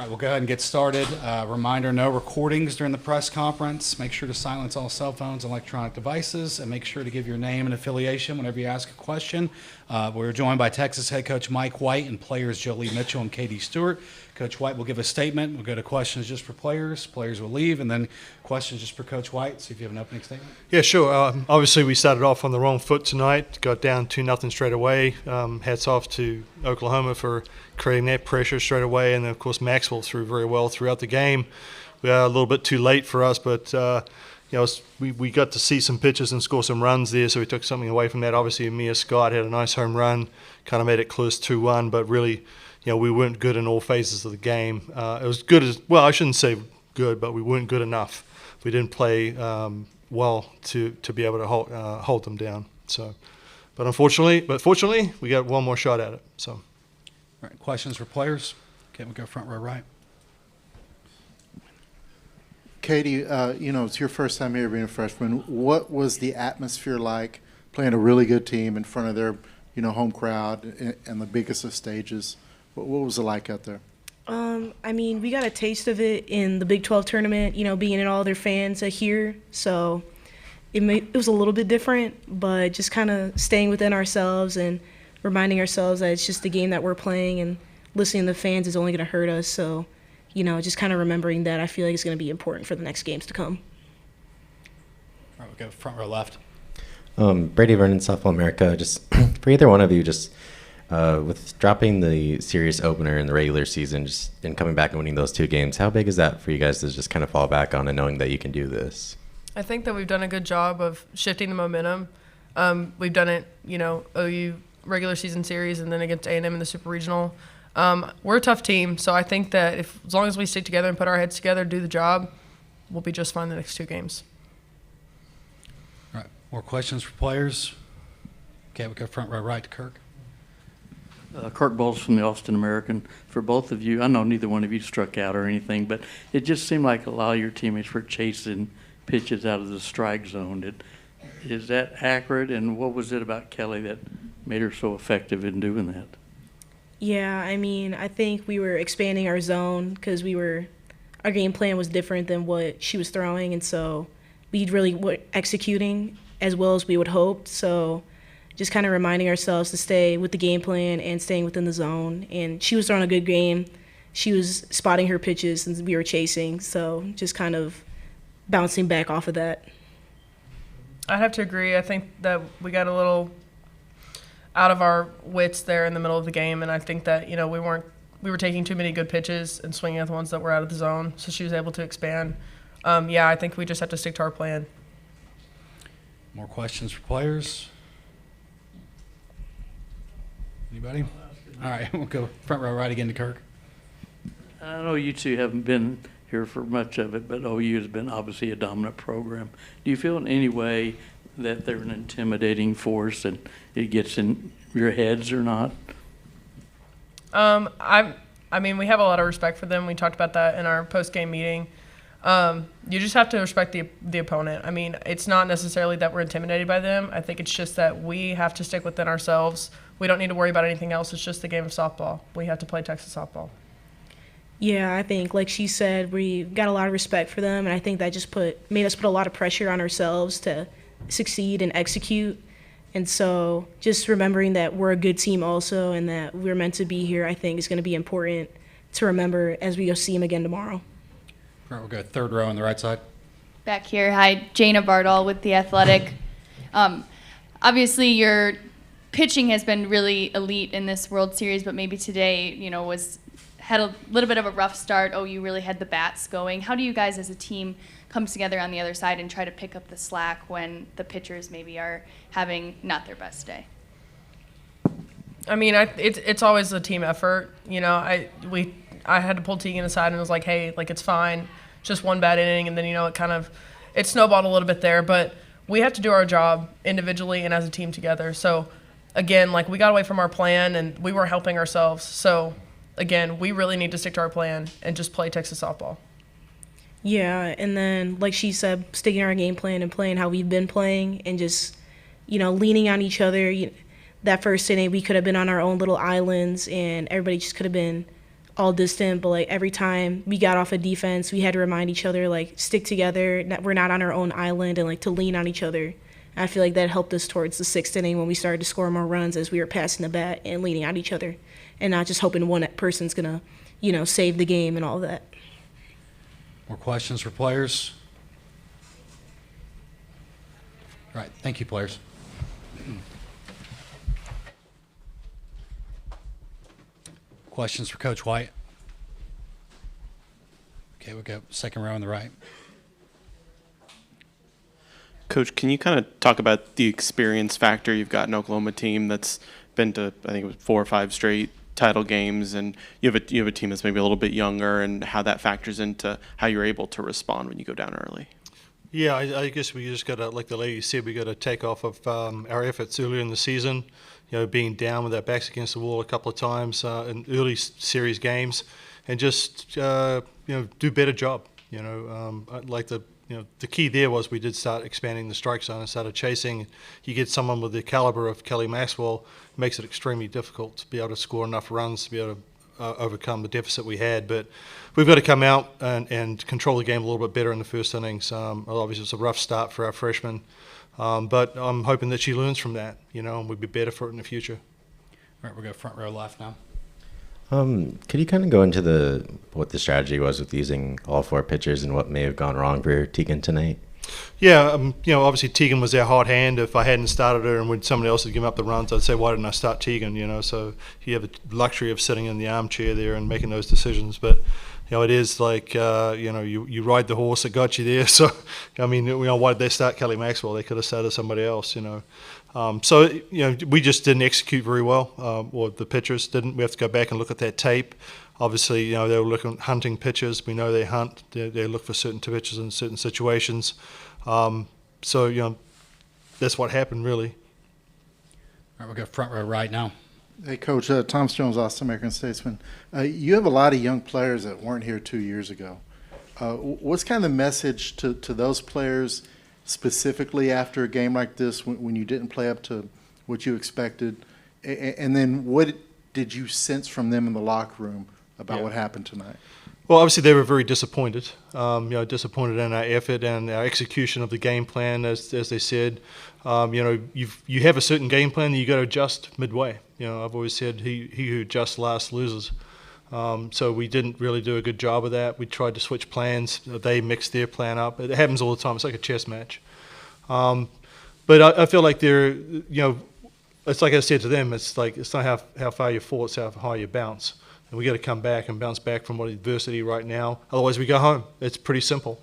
right, we'll go ahead and get started. Reminder, no recordings during the press conference. Make sure to silence all cell phones and electronic devices, and make sure to give your name and affiliation whenever you ask a question. We're joined by Texas head coach Mike White and players Jolie Mitchell and Katie Stewart. Coach White will give a statement. We'll go to questions just for players. Players will leave, and then questions just for Coach White. See if you have an opening statement. Yeah, sure. Obviously, we started off on the wrong foot tonight. Got down 2-0 straight away. Hats off to Oklahoma for creating that pressure straight away, and then, of course, Maxwell threw very well throughout the game. We are a little bit too late for us, but we got to see some pitches and score some runs there, so we took something away from that. Obviously, Mia Scott had a nice home run, kind of made it close 2-1, but really, we weren't good in all phases of the game. It was good as well. I shouldn't say good, but we weren't good enough. We didn't play well to be able to hold them down. So, but fortunately, we got one more shot at it. So, all right, questions for players? Okay, we'll go front row right. Katie, it's your first time here being a freshman. What was the atmosphere like playing a really good team in front of their, home crowd and the biggest of stages? What was it like out there? We got a taste of it in the Big 12 tournament, being in all their fans here. So it was a little bit different, but just kind of staying within ourselves and reminding ourselves that it's just a game that we're playing, and listening to the fans is only going to hurt us. So, just kind of remembering that, I feel like it's going to be important for the next games to come. All right, we'll go front row left. Brady Vernon, Softball America. Just for either one of you, just with dropping the series opener in the regular season, and coming back and winning those two games, how big is that for you guys to just kind of fall back on and knowing that you can do this? I think that we've done a good job of shifting the momentum. We've done it, OU regular season series and then against A&M in the Super Regional. We're a tough team, so I think that as long as we stick together and put our heads together, do the job, we'll be just fine the next two games. All right, more questions for players? Okay, we'll go front row right to Kirk. Kirk Bowles from the Austin American. For both of you, I know neither one of you struck out or anything, but it just seemed like a lot of your teammates were chasing pitches out of the strike zone. Is that accurate, and what was it about Kelly that made her so effective in doing that? Yeah, I think we were expanding our zone because our game plan was different than what she was throwing, and so we really were executing as well as we would hope. So just kind of reminding ourselves to stay with the game plan and staying within the zone. And she was throwing a good game. She was spotting her pitches and we were chasing, so just kind of bouncing back off of that. I'd have to agree. I think that we got a little out of our wits there in the middle of the game, and I think that we were taking too many good pitches and swinging at the ones that were out of the zone, so she was able to expand. I think we just have to stick to our plan. More questions for players? Anybody? All right, we'll go front row right again to Kirk. I know you two haven't been here for much of it, but OU has been obviously a dominant program. Do you feel in any way that they're an intimidating force and it gets in your heads or not? We have a lot of respect for them. We talked about that in our post-game meeting. You just have to respect the opponent. It's not necessarily that we're intimidated by them. I think it's just that we have to stick within ourselves. We don't need to worry about anything else. It's just the game of softball. We have to play Texas softball. Yeah, I think, like she said, we got a lot of respect for them, and I think that just made us put a lot of pressure on ourselves to succeed and execute. And so just remembering that we're a good team also and that we're meant to be here, I think, is going to be important to remember as we go see them again tomorrow. All right, we'll go third row on the right side. Back here, hi, Jana Bardall with The Athletic. Obviously, your pitching has been really elite in this World Series, but maybe today, had a little bit of a rough start. You really had the bats going. How do you guys as a team come together on the other side and try to pick up the slack when the pitchers maybe are having not their best day? It's always a team effort. I had to pull Tegan aside and was like, hey, it's fine. Just one bad inning, and then, it snowballed a little bit there. But we have to do our job individually and as a team together. So, again, we got away from our plan, and we were helping ourselves. So, again, we really need to stick to our plan and just play Texas softball. Yeah, and then, like she said, sticking to our game plan and playing how we've been playing and just, leaning on each other. That first inning, we could have been on our own little islands, and everybody just could have been all distant, but like every time we got off a defense, we had to remind each other like stick together, we're not on our own island, and like to lean on each other. And I feel like that helped us towards the 6th inning when we started to score more runs as we were passing the bat and leaning on each other, and not just hoping one person's gonna, save the game and all that. More questions for players? All right, thank you, players. Questions for Coach White? Okay, we'll go second row on the right. Coach, can you kind of talk about the experience factor? You've got an Oklahoma team that's been to, I think it was 4 or 5 straight title games, and you have a team that's maybe a little bit younger, and how that factors into how you're able to respond when you go down early. Yeah, I guess we just got to, like the lady said, we got to take off of our efforts earlier in the season. Being down with our backs against the wall a couple of times in early series games, and just do better job. Like the key there was we did start expanding the strike zone and started chasing. You get someone with the caliber of Kelly Maxwell, it makes it extremely difficult to be able to score enough runs to be able to overcome the deficit we had. But we've got to come out and control the game a little bit better in the first innings. Obviously, it's a rough start for our freshman, but I'm hoping that she learns from that, and we'll be better for it in the future. All right, we'll go front row left now. Could you kind of go into what the strategy was with using all 4 pitchers and what may have gone wrong for Tegan tonight? Yeah, obviously Tegan was our hot hand. If I hadn't started her and when somebody else had given up the runs, I'd say, why didn't I start Tegan? So you have the luxury of sitting in the armchair there and making those decisions. But, it is like, you ride the horse that got you there. So, why did they start Kelly Maxwell? They could have started somebody else, we just didn't execute very well, or the pitchers didn't. We have to go back and look at that tape. Obviously, they were hunting pitches. We know they hunt. They look for certain pitches in certain situations. That's what happened, really. All right, we'll go front row right now. Hey, Coach, Thomas Jones, Austin American Statesman. You have a lot of young players that weren't here 2 years ago. What's kind of the message to those players specifically after a game like this when you didn't play up to what you expected? And then what did you sense from them in the locker room about what happened tonight? Well, obviously they were very disappointed. Disappointed in our effort and our execution of the game plan, as they said. You have a certain game plan that you got to adjust midway. I've always said he who adjusts last loses. So we didn't really do a good job of that. We tried to switch plans. They mixed their plan up. It happens all the time. It's like a chess match. But I feel like they're, it's like I said to them. It's not how far you fall. It's how high you bounce. And we got to come back and bounce back from what adversity right now. Otherwise, we go home. It's pretty simple.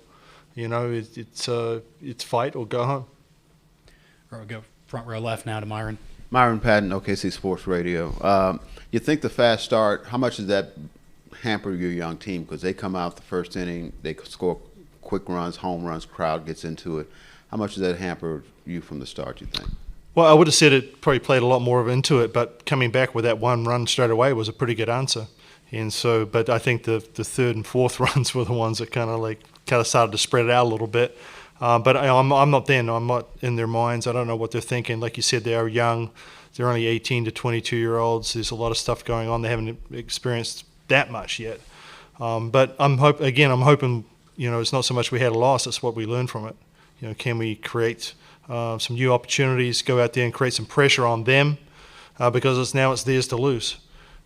It's fight or go home. All right, we'll go front row left now to Myron. Myron Patton, OKC Sports Radio. You think the fast start, how much does that hamper your young team? Because they come out the first inning, they score quick runs, home runs, crowd gets into it. How much does that hamper you from the start, you think? Well, I would have said it probably played a lot more into it, but coming back with that 1 run straight away was a pretty good answer. And so, but I think the 3rd and 4th runs were the ones that kind of started to spread it out a little bit. But I'm not there. I'm not in their minds. I don't know what they're thinking. Like you said, they are young. They're only 18 to 22-year-olds. There's a lot of stuff going on. They haven't experienced that much yet. But I'm hoping, it's not so much we had a loss. It's what we learned from it. Can we create some new opportunities, go out there and create some pressure on them? Because it's theirs to lose.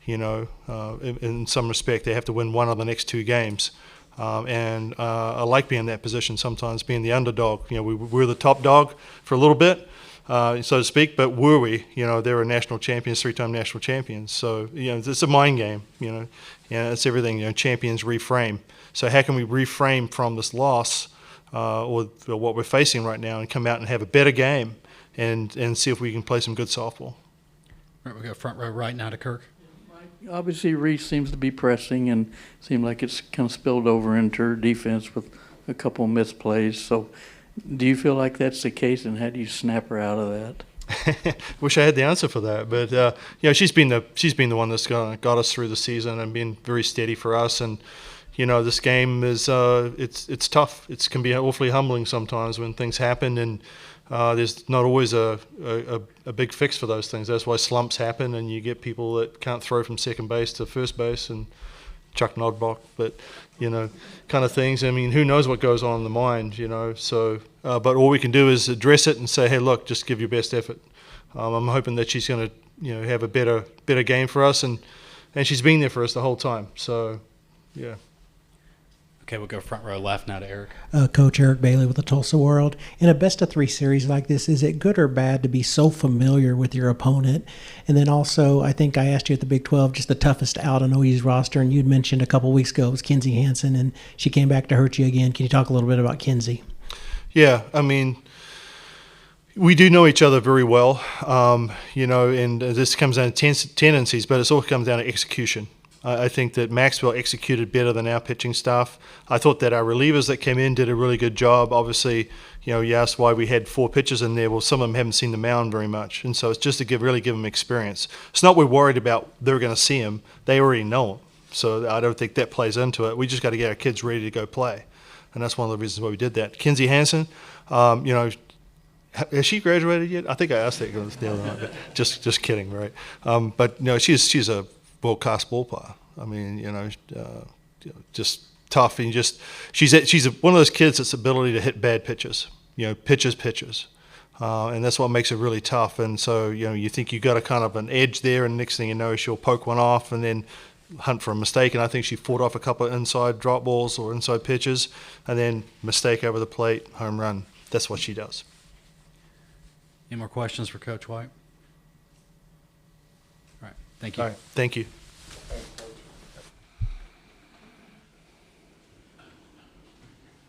In some respect, they have to win 1 of the next 2 games. And I like being in that position sometimes, being the underdog. We were the top dog for a little bit, so to speak, but were we? They were national champions, 3-time national champions. So, it's a mind game, and it's everything, champions reframe. So how can we reframe from this loss or what we're facing right now and come out and have a better game and see if we can play some good softball? All right, we'll go front row right now to Kirk. Obviously, Reese seems to be pressing and seemed like it's kind of spilled over into her defense with a couple of missed plays. So do you feel like that's the case, and how do you snap her out of that? Wish I had the answer for that, but she's been the one that's got us through the season and been very steady for us. And this game is it's tough. It can be awfully humbling sometimes when things happen, and there's not always a big fix for those things. That's why slumps happen, and you get people that can't throw from second base to first base, and Chuck Nodblock, but kind of things. I mean, who knows what goes on in the mind, So, but all we can do is address it and say, hey, look, just give your best effort. I'm hoping that she's going to, have a better game for us, and she's been there for us the whole time. So, yeah. Okay, we'll go front row left now to Eric. Coach Eric Bailey with the Tulsa World. In a best-of-3 series like this, is it good or bad to be so familiar with your opponent? And then also, I think I asked you at the Big 12, just the toughest out on OU's roster, and you'd mentioned a couple weeks ago it was Kinsey Hansen, and she came back to hurt you again. Can you talk a little bit about Kinsey? Yeah, I mean, we do know each other very well, and this comes down to tendencies, but it all comes down to execution. I think that Maxwell executed better than our pitching staff. I thought that our relievers that came in did a really good job. Obviously, you asked why we had 4 pitchers in there. Well, some of them haven't seen the mound very much, and so it's just to really give them experience. It's not we're worried about they're going to see him. They already know him, so I don't think that plays into it. We just got to get our kids ready to go play, and that's one of the reasons why we did that. Kinsey Hansen, has she graduated yet? I think I asked that the other night, but just kidding, right? But she's a world-class ball player. I mean, just tough, and she's one of those kids that's ability to hit bad pitches. Pitches, and that's what makes it really tough. And so, you think you got a kind of an edge there, and next thing you know, she'll poke one off and then hunt for a mistake. And I think she fought off a couple of inside drop balls or inside pitches, and then mistake over the plate, home run. That's what she does. Any more questions for Coach White? All right, thank you. All right, thank you.